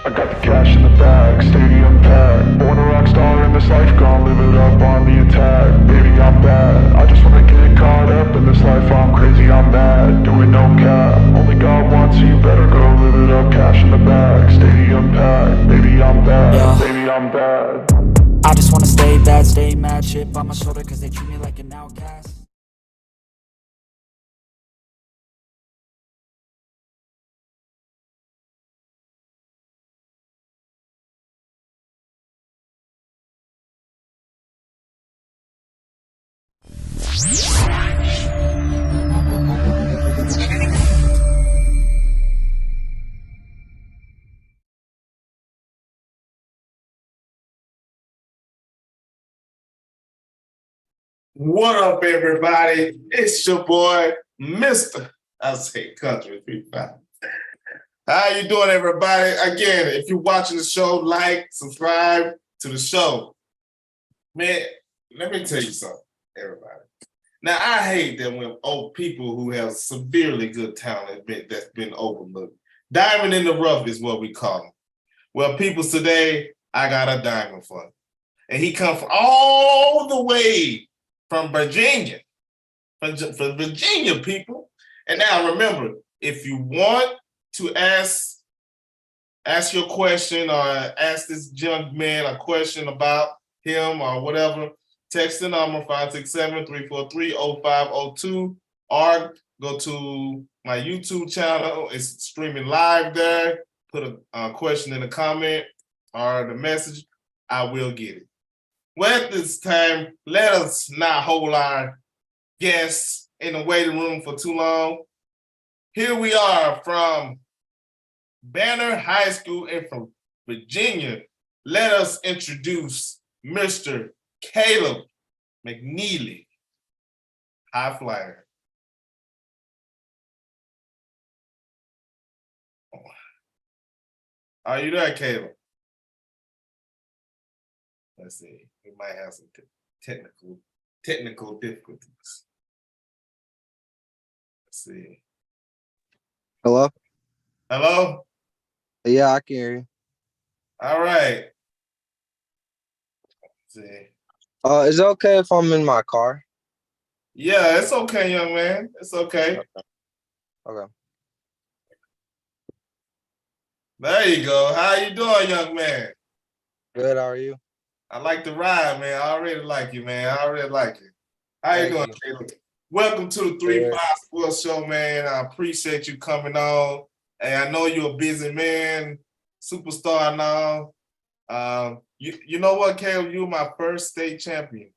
I got the cash in the bag, stadium packed. Born a rock star in this life, gon' live it up on the attack. Baby, I'm bad. I just wanna get caught up in this life. I'm crazy, I'm mad. Doing no cap. Only God wants you, better go live it up. Cash in the bag, stadium packed. Baby, I'm bad. Yeah. Baby, I'm bad. I just wanna stay bad, stay mad, chip on my shoulder cause they treat me like an outcast. What up, everybody? It's your boy, Mr. I say Country 35. How you doing, everybody? Again, if you're watching the show, like, subscribe to the show. Man, let me tell you something, everybody. Now, I hate that when old people who have severely good talent that's been overlooked. Diamond in the rough is what we call them. Well, people today, I got a diamond for him. And he come from all the way from Virginia, from Virginia, people. And now remember, if you want to ask your question or ask this young man a question about him or whatever, text the number 567-343-0502 or go to my YouTube channel. It's streaming live there. Put a question in the comment or the message. I will get it. Well, at this time, let us not hold our guests in the waiting room for too long. Here we are from Banner High School and from Virginia. Let us introduce Mr. Caleb McNeely, high flyer. Are you there, Caleb? Let's see. We might have some technical difficulties. Let's see. Hello? Hello? Yeah, I can hear you. All right. Let's see. Is it okay if I'm in my car? Yeah, it's okay, young man. It's okay. Okay. There you go. How you doing, young man? Good, how are you? I like the ride, man. I already like you, man. I already like you. How you doing, Caleb? Welcome to the 3-5 Sports Show, man. I appreciate you coming on. And I know you're a busy man, superstar now. You know what, Caleb? You were my first state champion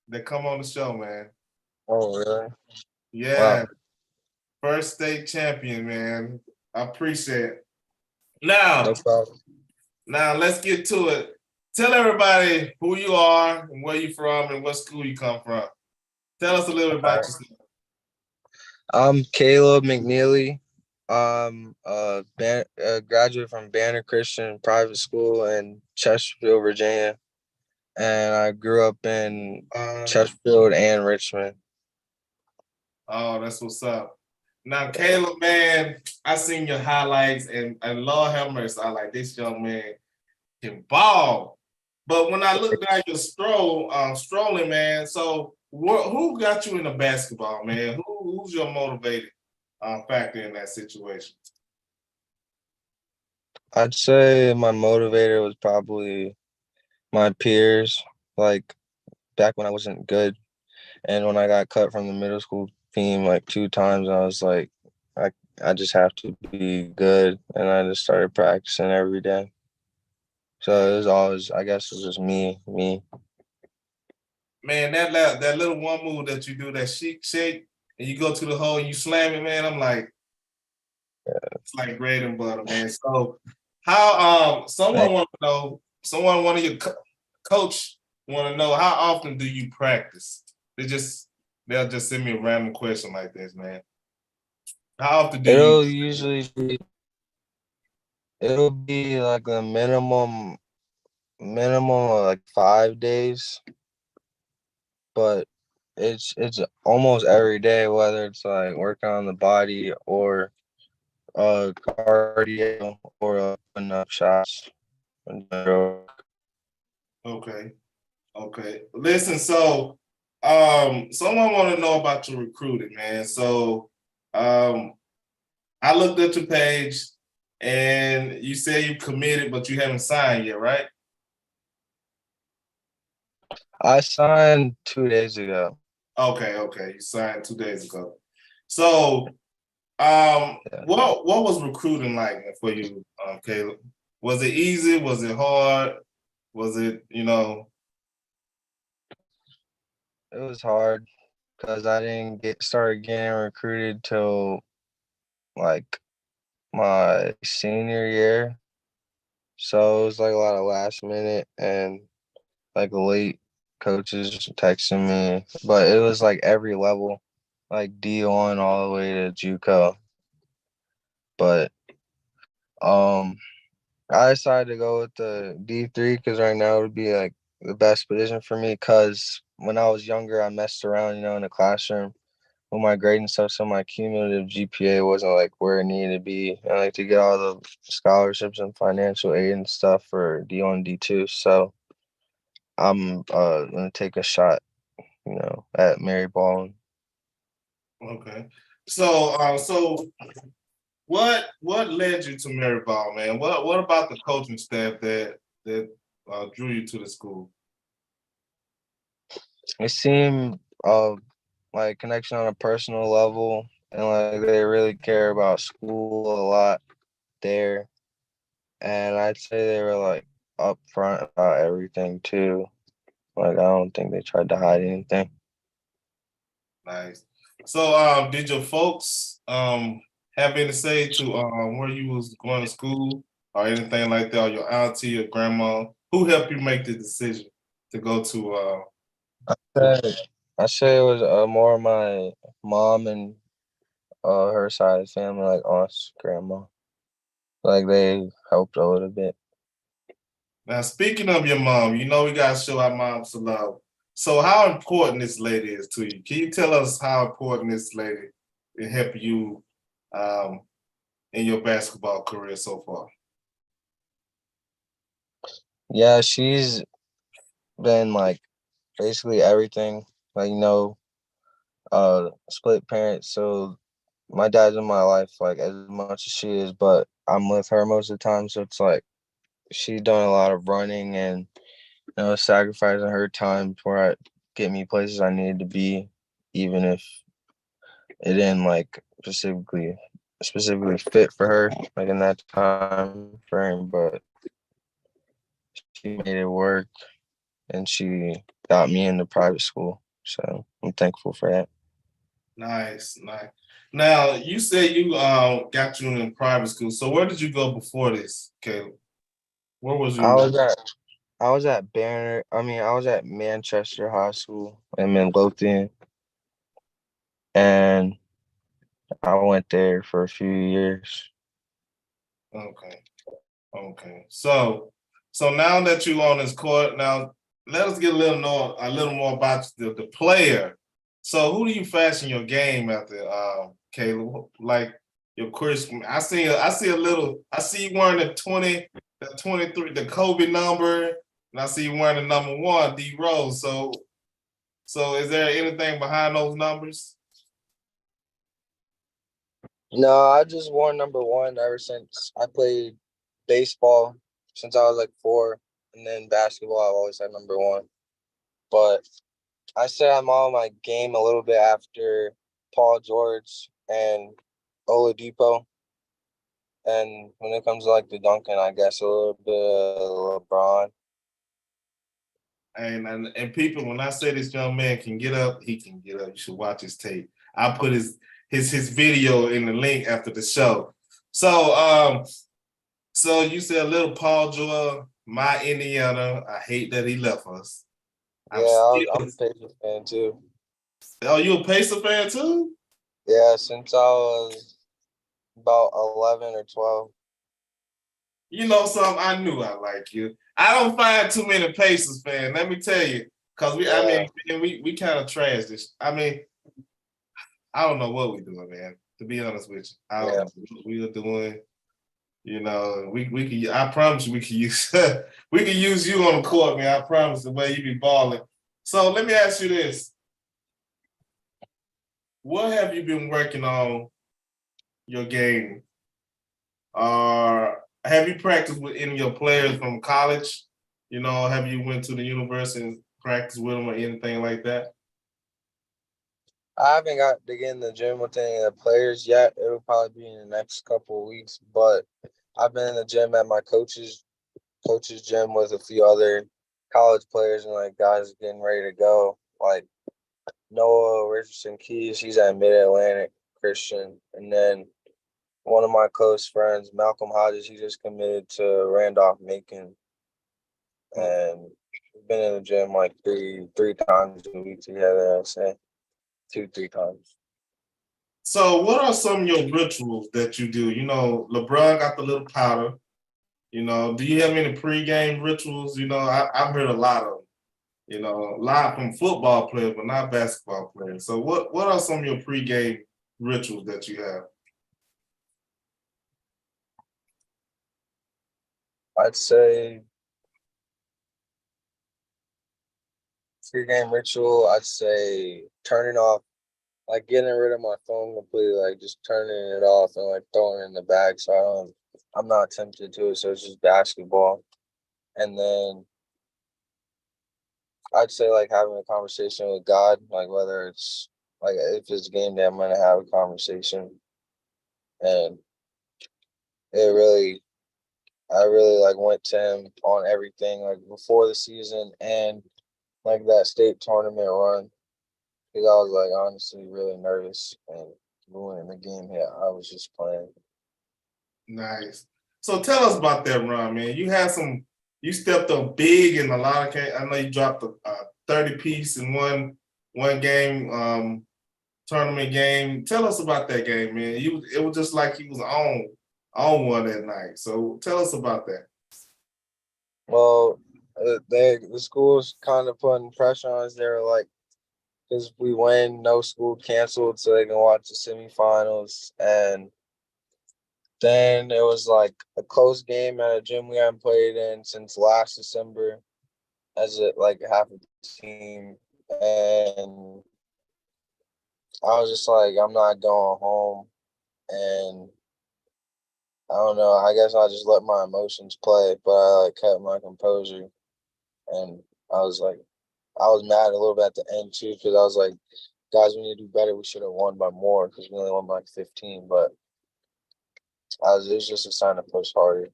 that come on the show, man. Oh, really? Yeah. Wow. First state champion, man. I appreciate it. No problem. Now let's get to it. Tell everybody who you are and where you're from and what school you come from. Tell us a little bit about yourself. I'm Caleb McNeely. A graduate from Banner Christian Private School in Chesterfield, Virginia. And I grew up in Chesterfield and Richmond. Oh, that's what's up. Now, Caleb, man, I seen your highlights and Lord have mercy, I like this young man can ball. But when I look down your strolling, man, so who got you into basketball, man? Who's your motivating factor in that situation? I'd say my motivator was probably my peers, like back when I wasn't good. And when I got cut from the middle school team like 2 times, I was like, I just have to be good. And I just started practicing every day. So it was always, I guess it was just me. Man, that little one move that you do, that shake, and you go to the hole and you slam it, man, I'm like, it's like bread and butter, man. So how someone want to know, one of your coach want to know, how often do you practice? They'll just send me a random question like this, man. How often do It'll you? usually it'll be like a minimum of like 5 days, but it's almost every day, whether it's like working on the body or cardio or putting up shots. Okay. Okay. Listen, so someone want to know about your recruiting, man. So I looked at your page and you say you committed, but you haven't signed yet, right? I signed 2 days ago. Okay, okay. You signed 2 days ago. So Yeah. what was recruiting like for you, Caleb? Was it easy? Was it hard? Was it, It was hard because I didn't get started getting recruited till like my senior year. So it was like a lot of last minute and like late coaches texting me. But it was like every level, like D1 all the way to JUCO. But um I decided to go with the D3 because right now it would be like the best position for me because when I was younger, I messed around, in the classroom with my grade and stuff. So my cumulative GPA wasn't like where it needed to be. I like to get all the scholarships and financial aid and stuff for D1, D2. So I'm gonna take a shot, at Mary Baldwin. okay. So what led you to Maryball, man? What about the coaching staff that drew you to the school? It seemed like connection on a personal level, and like they really care about school a lot there. And I'd say they were like upfront about everything too. Like I don't think they tried to hide anything. Nice. So did your folks have any say to where you was going to school or anything like that, or your auntie or grandma? Who helped you make the decision to go to Uh, I say it was more my mom and her side of the family, like aunts, grandma. Like they helped a little bit. Now, speaking of your mom, we gotta show our moms some love. So, how important this lady is to you? Can you tell us how important this lady will help you um, in your basketball career so far? Yeah, she's been like basically everything. Like split parents, so my dad's in my life like as much as she is, but I'm with her most of the time. So it's like she's done a lot of running and sacrificing her time for get me places I needed to be, even if it didn't like specifically fit for her like in that time frame. But she made it work and she got me into private school. So I'm thankful for that. Nice, nice. Now, you said you got you in private school. So, where did you go before this, Caleb? Where was I you? was at I was at Banner. I mean, I was at Manchester High School in Midlothian, and I went there for a few years. Okay, okay. So now that you're on this court, now let us get a little more about the player. So who do you fashion your game after, Caleb? Like your Chris? I see you wearing the 23, the Kobe number, and I see you wearing the number 1, D Rose. So is there anything behind those numbers? No, I just wore number 1 ever since I played baseball since I was like 4, and then basketball I've always had number 1. But I said I'm on my game a little bit after Paul George and Oladipo. And when it comes to like the dunking, I guess a little bit of LeBron. And people, when I say this young man can get up, he can get up. You should watch his tape. I'll put his video in the link after the show. So you said little Paul George, my Indiana. I hate that he left us. Yeah, I'm a Pacers fan too. Oh, you a Pacer fan too? Yeah, since I was about 11 or 12. You know something? I knew I like you. I don't find too many Pacers fans. Let me tell you, because we kind of trash this. I mean, I don't know what we doing, man. To be honest with you, I don't Yeah. know what we are doing. You know, we can. I promise you, we can use we can use you on the court, man. I promise the way you be balling. So let me ask you this: what have you been working on your game? Have you practiced with any of your players from college? You know, have you went to the university and practiced with them or anything like that? I haven't got to get in the gym with any of the players yet. It'll probably be in the next couple of weeks, but I've been in the gym at my coach's gym with a few other college players and like guys getting ready to go. Like Noah Richardson Keys, he's at Mid Atlantic Christian, and then one of my close friends, Malcolm Hodges, he just committed to Randolph Macon, and we've been in the gym like three times a week together. I'd say 2-3 times. So, what are some of your rituals that you do? You know, LeBron got the little powder. You know, do you have any pregame rituals? You know, I've heard a lot of them. You know, a lot from football players, but not basketball players. So, what are some of your pregame rituals that you have? I'd say pre-game ritual. I'd say turning off, like getting rid of my phone completely, like just turning it off and like throwing it in the bag so I'm not tempted to it. So it's just basketball. And then I'd say like having a conversation with God, like whether it's like if it's game day, I'm gonna have a conversation. And it really I really like went to him on everything like before the season and like that state tournament run because I was like honestly really nervous and when the game hit, I was just playing. Nice. So, tell us about that run, man. You stepped up big in a lot of games. I know you dropped a 30-piece in one game. Tournament game. Tell us about that game, man. It was just like he was on one that night. So tell us about that. Well, the schools kind of putting pressure on us. They were like, because we win, no school canceled, so they can watch the semifinals. And then it was like a close game at a gym we haven't played in since last December, as it like half of the team. And I was just like, I'm not going home. And I don't know. I guess I just let my emotions play, but I like kept my composure. And I was like, I was mad a little bit at the end too because I was like, guys, we need to do better. We should have won by more because we only won by like 15. But it was just a sign to push harder.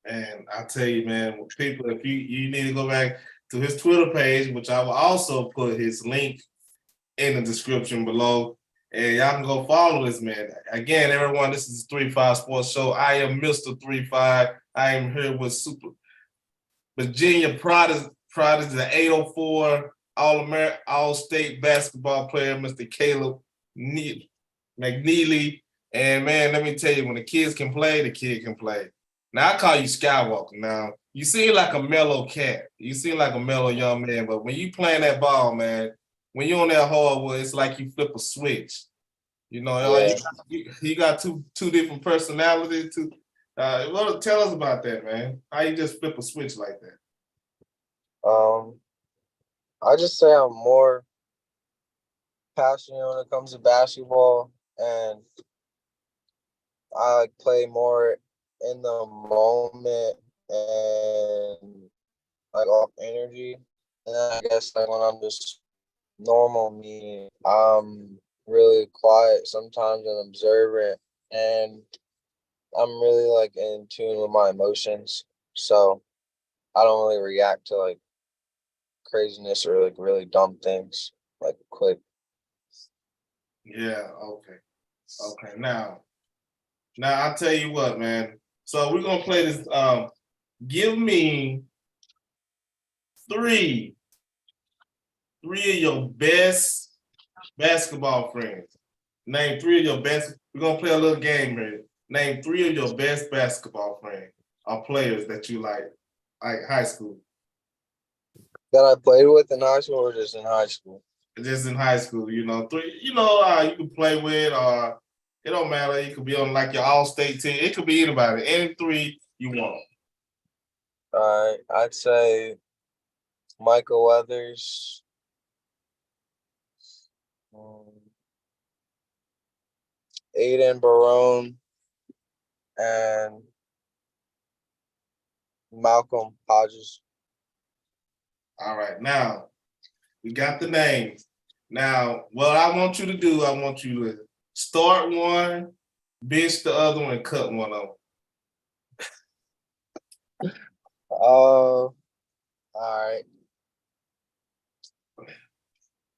And I tell you, man, people, if you need to go back to his Twitter page, which I will also put his link in the description below. And y'all can go follow this man. Again, everyone, this is the 3-5 Sports Show. I am Mr. 3-5. I am here with Super Virginia Prodigy, the 804 All-American, All-State basketball player, Mr. Caleb McNeely. And man, let me tell you, when the kids can play, the kid can play. Now I call you Skywalker. Now you seem like a mellow cat. You seem like a mellow young man, but when you playing that ball, man, when you're on that hardwood, it's like you flip a switch. You know, Yeah. you got two different personalities. Well, tell us about that, man. How you just flip a switch like that? I just say I'm more passionate when it comes to basketball, and I like play more in the moment and like off energy. And then I guess like when I'm just normal me, I'm really quiet sometimes and observant, and I'm really like in tune with my emotions. So I don't really react to like craziness or like really dumb things like quick. Yeah, okay. Okay. Now I'll tell you what, man. So we're gonna play this. Give me three of your best basketball friends. Name three of your best. We're gonna play a little game here. Name three of your best basketball friends or players that you like high school. That I played with in high school or just in high school? Just in high school, you know, three, you can play with or It don't matter. You could be on like your all-state team. It could be anybody. Any three you want. All right, I'd say Michael Weathers, Aiden Barone, and Malcolm Hodges. All right. Now, we got the names. Now, what I want you to do, I want you to start one, bench the other one, and cut one of them. All right.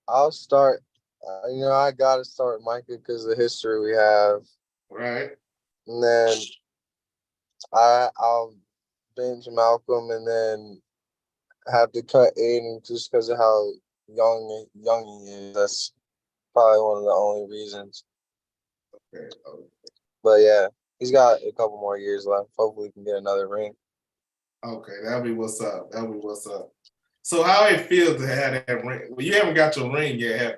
I'll start. I got to start Micah because of the history we have. Right. And then I'll bench Malcolm and then have to cut Aiden just because of how young he is. That's probably one of the only reasons. Okay. But yeah, he's got a couple more years left. Hopefully, he can get another ring. Okay, that'll be what's up. So how it feels to have that ring? Well, you haven't got your ring yet, have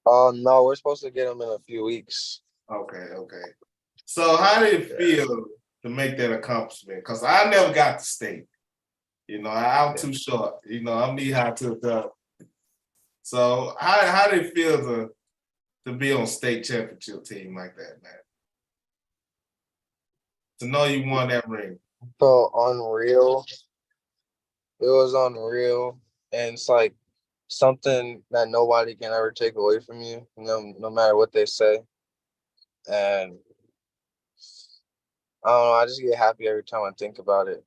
you? No, we're supposed to get him in a few weeks. Okay. So how did it feel to make that accomplishment? Because I never got to state. I'm too short. I'm knee-high to the dub. So how did it feel to be on state championship team like that, man? To know you won that ring. So unreal. It was unreal. And it's like something that nobody can ever take away from you, no matter what they say. And I don't know, I just get happy every time I think about it.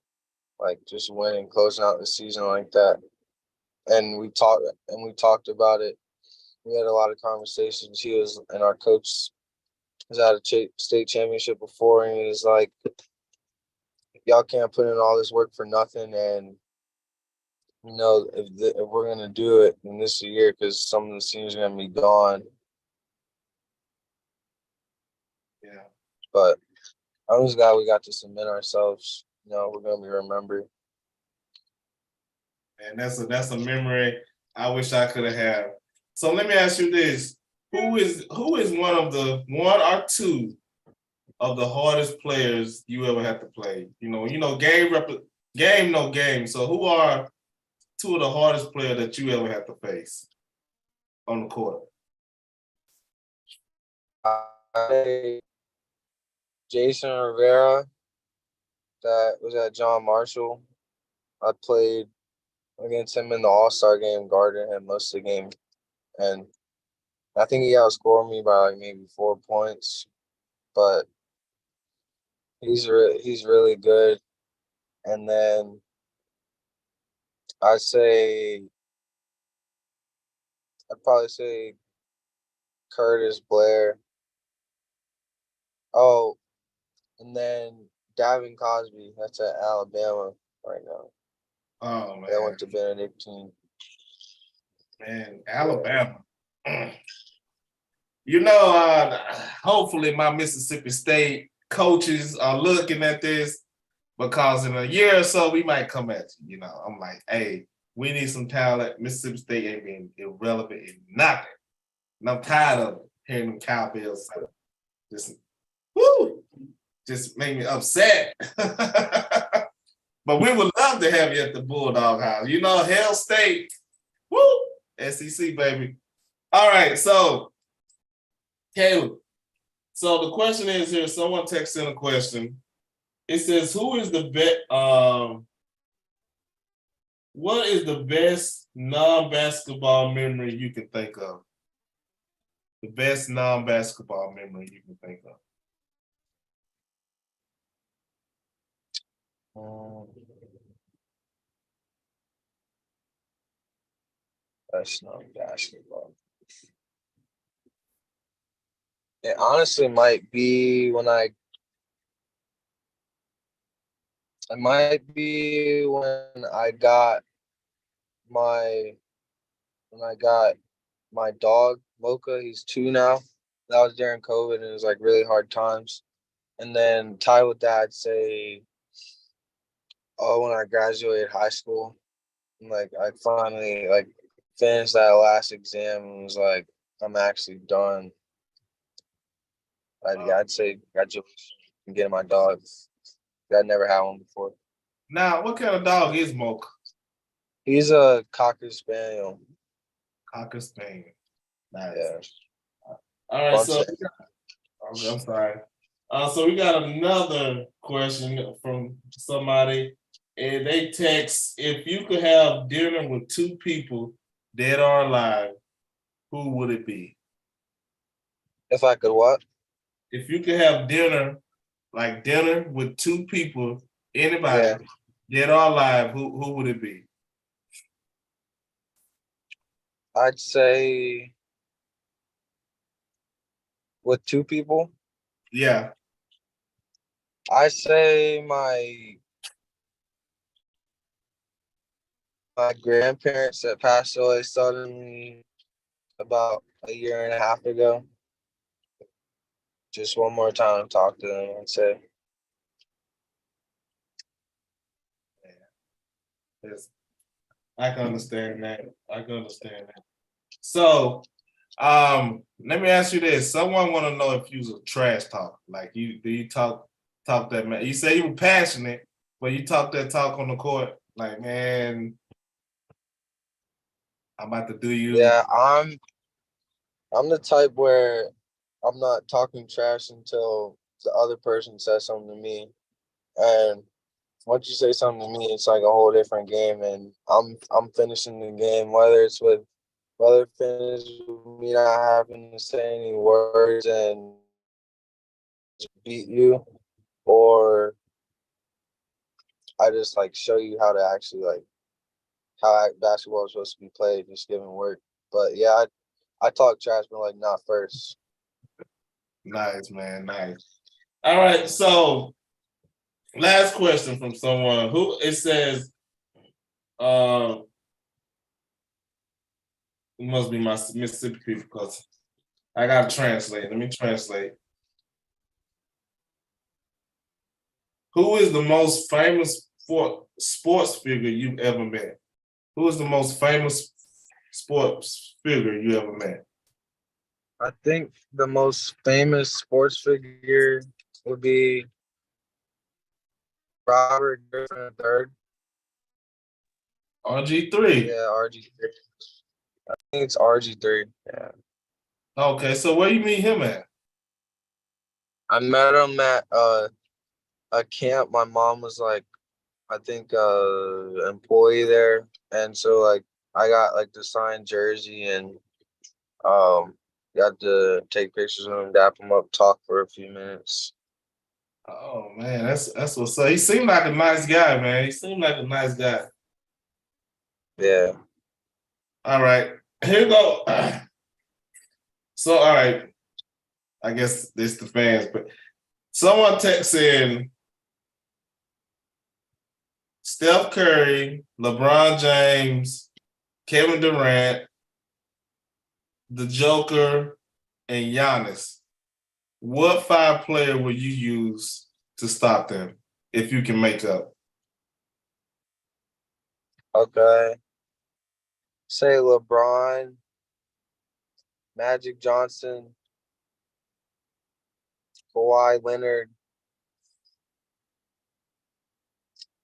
Like just winning, closing out the season like that. And we talked about it. We had a lot of conversations. Our coach was at a state championship before, and he was like, y'all can't put in all this work for nothing. And if we're gonna do it in this year, because some of the seniors are gonna be gone. Yeah. But I'm just glad we got to submit ourselves. We're gonna be remembered. And that's a memory I wish I could have had. So let me ask you this: Who is one or two of the hardest players you ever had to play? Game no game. So who are two of the hardest players that you ever had to face on the court? Jason Rivera, that was at John Marshall. I played against him in the All-Star game, guarding him most of the game. And I think he outscored me by like maybe 4 points. But he's really good. And then I'd probably say Curtis Blair. Oh, and then Davin Cosby. That's at Alabama right now. Oh man, that went to Benedictine. Man, Alabama. Hopefully my Mississippi State coaches are looking at this, because in a year or so we might come at you. I'm like, hey, we need some talent. Mississippi State ain't being irrelevant in nothing. And I'm tired of hearing them cowbells. Just make me upset. But we would love to have you at the Bulldog House. Hell State, woo, SEC, baby. All right, so, Caleb. So the question is here, someone texted in a question. It says, what is the best non-basketball memory you can think of? The best non-basketball memory you can think of. That's not basketball. It honestly might be when I got my dog Mocha. He's 2 now. That was during COVID, and it was like really hard times. And then tied with that, I'd say, when I graduated high school, like I finally finished that last exam and was like, I'm actually done. I'd say congratulations on getting my dog. I never had one before. Now, what kind of dog is Mocha? He's a Cocker Spaniel. Cocker Spaniel. Nice. Yeah. All right, so I'm sorry. So we got another question from somebody, and they text: if you could have dinner with two people, dead or alive, who would it be? If I could what? If you could have dinner with two people, anybody, dead or alive, who would it be? I'd say with two people. Yeah. I say my grandparents that passed away suddenly about a year and a half ago. Just one more time, talk to them and say, Yes. I can understand that. So, let me ask you this. Someone want to know if you was a trash talk. Like do you talk that, man? You say you were passionate, but you talk that talk on the court. Like, man, I'm about to do you. yeah, I'm the type where I'm not talking trash until the other person says something to me. And once you say something to me, it's like a whole different game. And I'm finishing the game, whether it finishes with me not having to say any words and beat you, or I just like show you how to actually like how basketball is supposed to be played, just giving work. But yeah, I talk trash, but like not first. Nice, man. Nice. All right. So, last question from someone who it says, it must be my Mississippi people because I gotta translate. Let me translate. Who is the most famous sports figure you've ever met? Who is the most famous sports figure you ever met? I think the most famous sports figure would be Robert Griffin III. RG3. Yeah, RG3. I think it's RG3. Yeah. Okay, so where you meet him at? I met him at a camp. My mom was like, I think employee there, and so like I got like the signed jersey and got to take pictures with him, dap him up, talk for a few minutes. Oh man, that's what's up. He seemed like a nice guy, man. He seemed like a nice guy. Yeah. All right, here you go. So, all right, I guess this the fans, but someone texts in Steph Curry, LeBron James, Kevin Durant, the Joker, and Giannis. What 5 player would you use to stop them if you can make up? Okay. Say LeBron, Magic Johnson, Kawhi Leonard,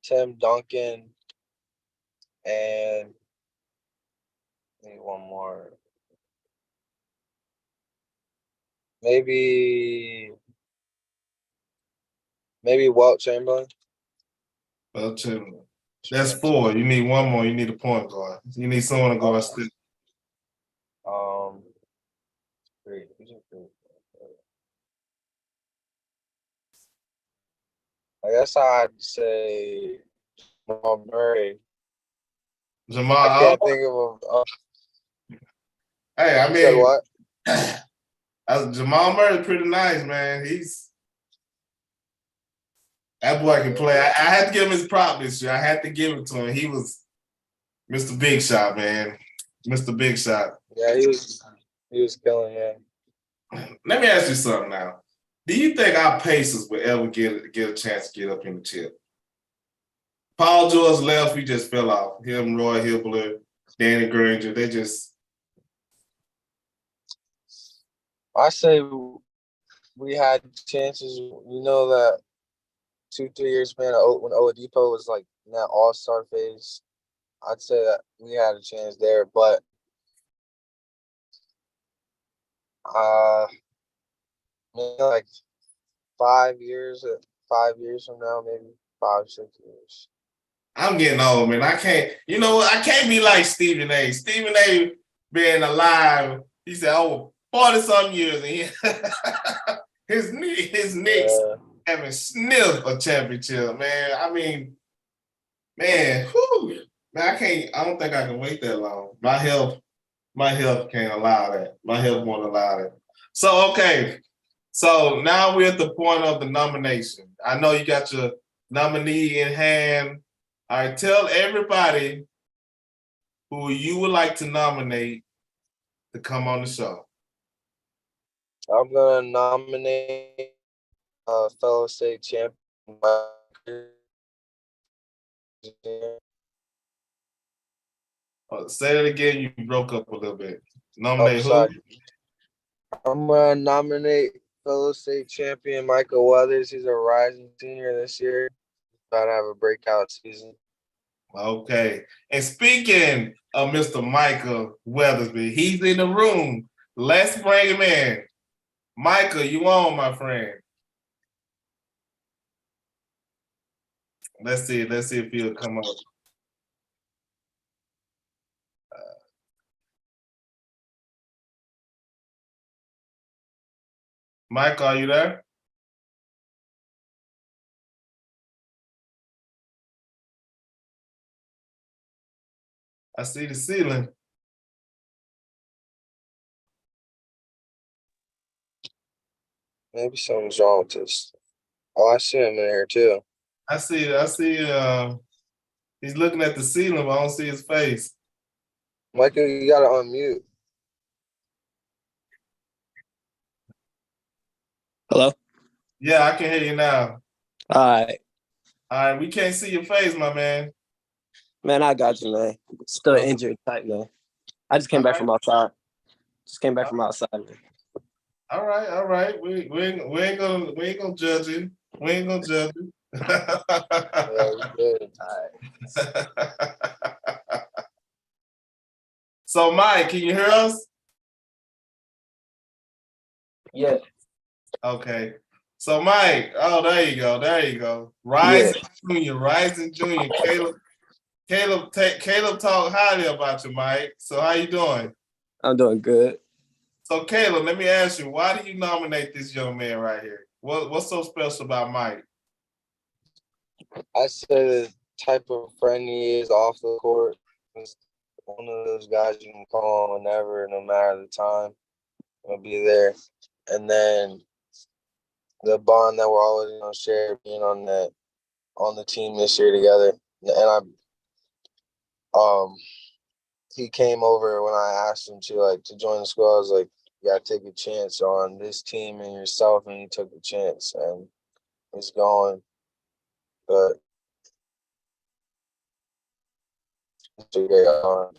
Tim Duncan, and maybe one more. Maybe Wilt Chamberlain. Well, that's 4. You need one more. You need a point guard. You need someone to go and stick. 3. I guess I'd say Jamal Murray. Jamal. I can't think of a. Hey, I mean, said what? Jamal Murray's pretty nice, man. That boy can play. I had to give him his prop this year. I had to give it to him. He was Mr. Big Shot, man. Mr. Big Shot. Yeah, he was killing, yeah. Let me ask you something now. Do you think our Pacers will ever get a chance to get up in the chip? Paul George left, we just fell off. Him, Roy Hibbler, Danny Granger, I say we had chances. You know that 2-3 years span when Oladipo was like in that all-star phase. I'd say that we had a chance there, but maybe like 5 years, 5 years from now, maybe 5-6 years. I'm getting old, man. I can't, I can't be like Stephen A. Stephen A. being alive, he said, oh, 40-some years, and his Knicks haven't sniffed a championship, man. I mean, man, whew, man, I don't think I can wait that long. My health can't allow that. My health won't allow that. So, okay. So now we're at the point of the nomination. I know you got your nominee in hand. All right, tell everybody who you would like to nominate to come on the show. I'm gonna nominate fellow state champion. Say it again. You broke up a little bit. Nominate who? who? I'm gonna nominate fellow state champion Michael Weathers. He's a rising senior this year. About to have a breakout season. Okay. And speaking of Mr. Michael Weathersby, he's in the room. Let's bring him in. Michael, you on, my friend? Let's see if he'll come up. Michael, are you there? I see the ceiling. Maybe something's wrong with this. Oh, I see him in here too. I see. He's looking at the ceiling, but I don't see his face. Michael, you gotta unmute. Hello? Yeah, I can hear you now. All right. We can't see your face, my man. Man, I got you, man. Still injured tight, man. I just came back from outside. Man. All right. We ain't gonna judge you. We ain't gonna judge you. Good. All right. So, Mike, can you hear us? Yeah. Okay. So, Mike, there you go. Rising Junior. Caleb talked highly about you, Mike. So, how you doing? I'm doing good. So, Caleb, let me ask you, why do you nominate this young man right here? What's so special about Mike? I say the type of friend he is off the court. He's one of those guys you can call on whenever, no matter the time. He'll be there. And then the bond that we're always gonna share, being on the team this year together. And he came over when I asked him to join the school. I was like, you gotta take a chance on this team and yourself, and he took the chance and he's going. But it's a great honor.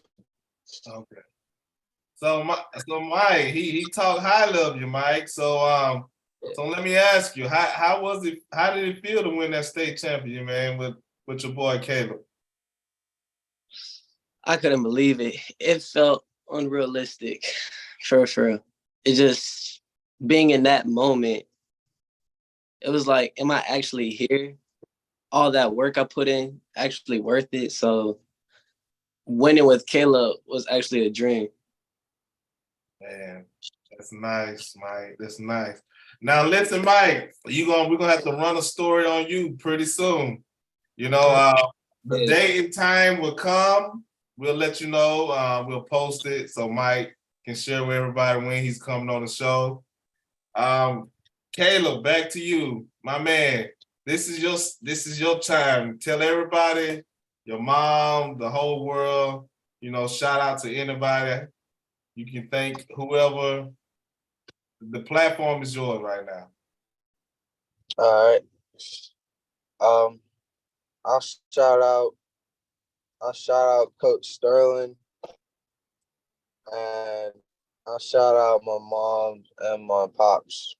Okay. So Mike, he talked highly of you, Mike. So let me ask you, how was it? How did it feel to win that state champion, man, with your boy Caleb? I couldn't believe it. It felt unrealistic, for real. It just being in that moment. It was like, am I actually here? All that work I put in actually worth it. So winning with Caleb was actually a dream. Man, that's nice, Mike. That's nice. Now listen, Mike, we're gonna have to run a story on you pretty soon. The day and time will come. We'll let you know. We'll post it so Mike can share with everybody when he's coming on the show. Caleb, back to you, my man. This is your time. Tell everybody, your mom, the whole world. Shout out to anybody. You can thank whoever. The platform is yours right now. All right. I'll shout out Coach Sterling, and I'll shout out my mom and my pops.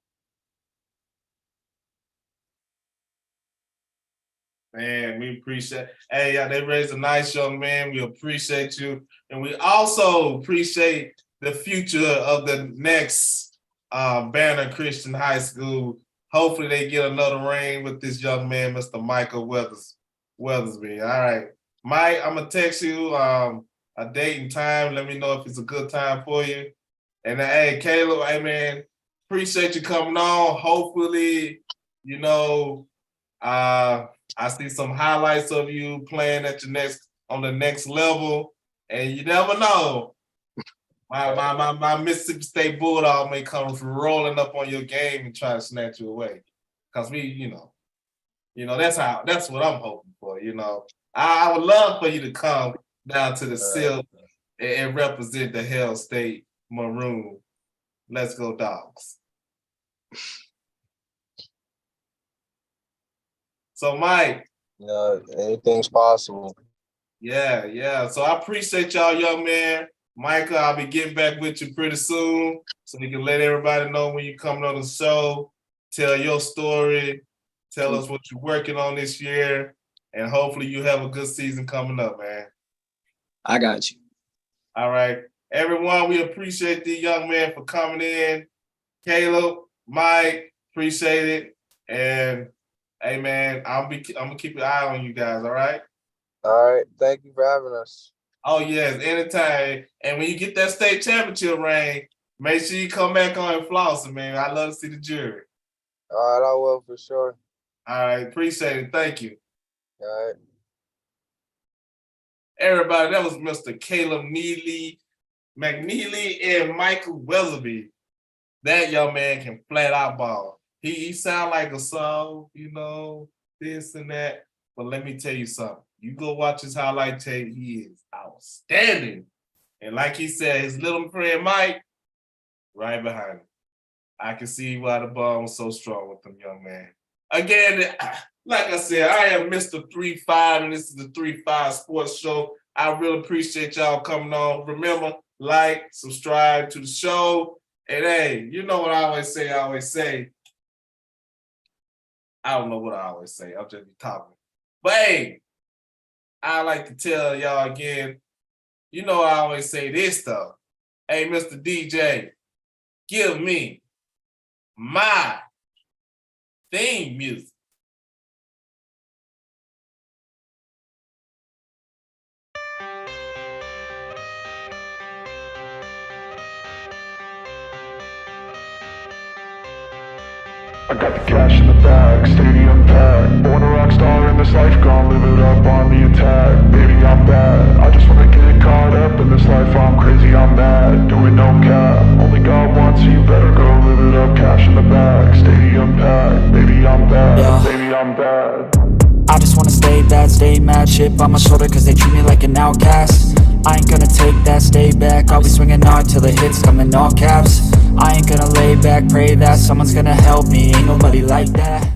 Man, we appreciate. Hey, they raised a nice young man. We appreciate you, and we also appreciate the future of the next Banner Christian High School. Hopefully, they get another ring with this young man, Mr. Michael Weathersby. All right, Mike, I'm gonna text you a date and time. Let me know if it's a good time for you. And hey, Caleb, hey man, appreciate you coming on. Hopefully, you know, I see some highlights of you playing at on the next level, and you never know. My Mississippi State Bulldog may come rolling up on your game and try to snatch you away. Cause that's what I'm hoping for. I would love for you to come down to the Silk and represent the Hell State Maroon. Let's go, Dogs. So, Mike. Anything's possible. Yeah. So I appreciate y'all, young man. Michael, I'll be getting back with you pretty soon so we can let everybody know when you're coming on the show. Tell your story. Tell us what you're working on this year. And hopefully you have a good season coming up, man. I got you. All right. Everyone, we appreciate the young man for coming in. Caleb, Mike, appreciate it. And hey man, I'm gonna keep an eye on you guys, all right? All right. Thank you for having us. Oh yes, anytime. And when you get that state championship ring, make sure you come back on and floss it, man. I love to see the jury. All right, I will for sure. All right, appreciate it. Thank you. All right. Everybody, that was Mr. Caleb McNeely and Michael Weathersby. That young man can flat out ball. He sound like a song, this and that. But let me tell you something. You go watch his highlight tape, he is outstanding. And like he said, his little friend Mike, right behind him. I can see why the ball was so strong with them young man. Again, like I said, I am Mr. 3-5, and this is the 3-5 Sports Show. I really appreciate y'all coming on. Remember, like, subscribe to the show. And hey, you know what I always say? I don't know what I always say. I'll just be talking. But hey, I like to tell y'all again, I always say this stuff. Hey, Mr. DJ, give me my theme music. I got the cash in the bag, stadium packed. Born a rock star in this life, gon' live it up on the attack. Baby, I'm bad, I just wanna get caught up in this life. I'm crazy, I'm mad, doing no cap. Only God wants you, better go live it up. Cash in the bag, stadium packed. Baby, I'm bad, baby, I'm bad. I just wanna stay bad, stay mad. Chip on my shoulder cause they treat me like an outcast. I ain't gonna take that, stay back. I'll be swinging hard till the hits come in all caps. I ain't gonna lay back, pray that someone's gonna help me. Ain't nobody like that.